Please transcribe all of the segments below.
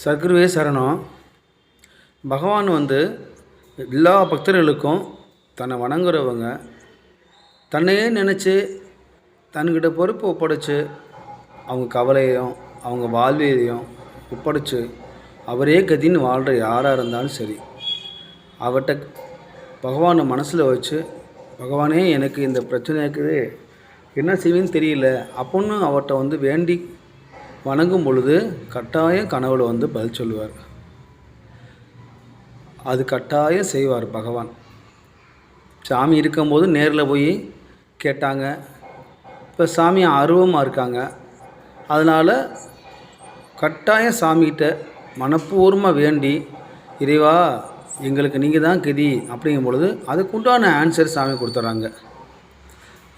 சர்க்குருவே சரணம். பகவான் எல்லா பக்தர்களுக்கும் தன்னை வணங்குறவங்க தன்னையே நினச்சி தன்கிட்ட பொறுப்பு ஒப்படைச்சு அவங்க கவலையும் அவங்க வாழ்வியலையும் ஒப்படைச்சு அவரே கதின்னு வாழ்கிற யாராக இருந்தாலும் சரி, அவர்கிட்ட பகவானை மனசில் வச்சு, பகவானே எனக்கு இந்த பிரச்சனை இருக்குது, என்ன செய்வேன்னு தெரியல அப்படின்னு அவர்கிட்ட வேண்டி வணங்கும் பொழுது கட்டாயம் கனவுல பதில் சொல்லுவார். அது கட்டாயம் செய்வார் பகவான். சாமி இருக்கும்போது நேரில் போய் கேட்டாங்க. இப்போ சாமி ஆர்வமாக இருக்காங்க. அதனால் கட்டாயம் சாமிகிட்ட மனப்பூர்வமாக வேண்டி, இறைவா எங்களுக்கு நீங்கள் தான் கதி அப்படிங்கும் பொழுது அதுக்குண்டான ஆன்சர் சாமி கொடுத்துட்றாங்க.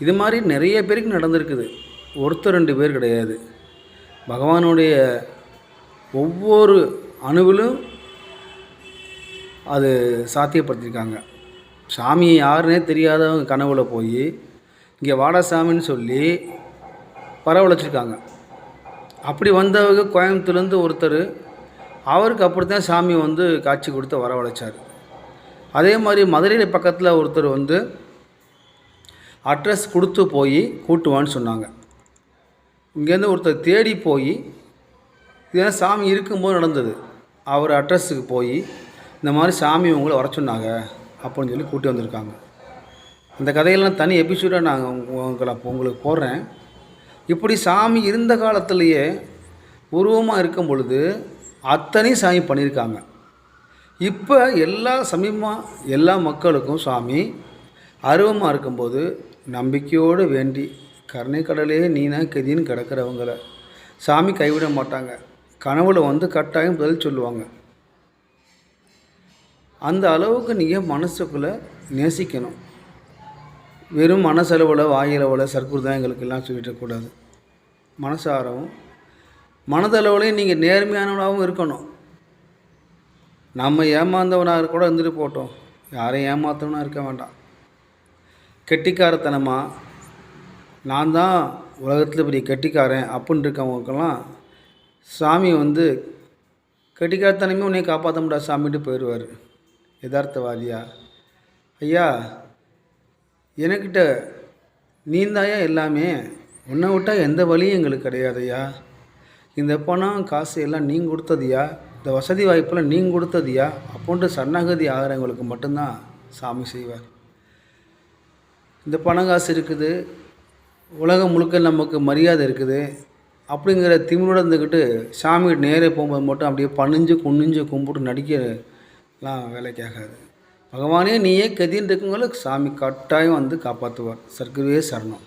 இது மாதிரி நிறைய பேருக்கு நடந்திருக்குது. ஒருத்தர் 2 பேர் கிடையாது. பகவானுடைய ஒவ்வொரு அணுவிலும் அது சாத்தியப்படுத்தியிருக்காங்க. சாமி யாருன்னே தெரியாதவங்க கனவுல போய் இங்கே வாடா சாமின்னு சொல்லி வரவழைச்சிருக்காங்க. அப்படி வந்தவங்க கோயம்புத்தூர்லேருந்து ஒருத்தர், அவருக்கு அப்படித்தான் சாமி காட்சி கொடுத்து வரவழைச்சார். அதே மாதிரி மதுரையில் பக்கத்தில் ஒருத்தர் அட்ரஸ் கொடுத்து போய் கூட்டுவான்னு சொன்னாங்க. இங்கேருந்து ஒருத்தர் தேடி போய், இதெல்லாம் சாமி இருக்கும்போது நடந்தது, அவர் அட்ரஸுக்கு போய் இந்த மாதிரி சாமி உங்களை வர சொன்னாங்க அப்படின்னு சொல்லி கூட்டி வந்திருக்காங்க. அந்த கதையெல்லாம் தனி எபிசோடாக நாங்கள் உங்களுக்கு போடுறேன். இப்படி சாமி இருந்த காலத்திலேயே உருவமாக இருக்கும் பொழுது அத்தனையும் சாமி பண்ணியிருக்காங்க. இப்போ சமீபமாக எல்லா மக்களுக்கும் சாமி அருவமாக இருக்கும்போது நம்பிக்கையோடு வேண்டி, கருணை கடலே நீனா கதின்னு கிடக்கிறவங்கள சாமி கைவிட மாட்டாங்க. கனவுல கட்டாயம் பதில் சொல்லுவாங்க. அந்த அளவுக்கு நீங்கள் மனசுக்குள்ளே நேசிக்கணும். வெறும் மனசளவில் வாயிலவில் சர்க்குரு தான் எங்களுக்கெல்லாம் சொல்லிடக்கூடாது. மனசாரவும் மனதளவுலையும் நீங்கள் நேர்மையானவனாகவும் இருக்கணும். நம்ம ஏமாந்தவனாக கூட இருந்துட்டு போட்டோம், யாரையும் ஏமாற்றவனாக இருக்க வேண்டாம். கெட்டிக்காரத்தனமாக நான் தான் உலகத்தில் பெரிய கெட்டிக்காரன் அப்படின்னு இருக்கவங்களுக்கெல்லாம் சாமி கெட்டிக்காரத்தனமே உன்னை காப்பாற்ற முடியாது சாமிட்டு போயிடுவார். யதார்த்தவாதியா, ஐயா எனக்கிட்ட நீந்தாயா எல்லாமே, உன்னை விட்டால் எந்த வழியும் எங்களுக்கு கிடையாதையா, இந்த பணம் காசு எல்லாம் நீங்கள் கொடுத்ததியா, இந்த வசதி வாய்ப்பெல்லாம் நீங்கள் கொடுத்ததியா அப்படின்ட்டு சரணாகதி ஆகிறவங்களுக்கு மட்டும்தான் சாமி செய்வார். இந்த பணம் காசு இருக்குது, உலகம் முழுக்க நமக்கு மரியாதை இருக்குது அப்படிங்கிற திமிரோடு இருந்துக்கிட்டு சாமி நேரே போகும்போது மட்டும் அப்படியே பணிஞ்சு குனிஞ்சு கும்பிட்டு நடிக்கலாம் வேலைக்கு ஆகாது. பகவானே நீயே கதின்னு இருக்கவங்களுக்கு சாமி கட்டாயம் காப்பாற்றுவார். சர்க்குருவே சரணம்.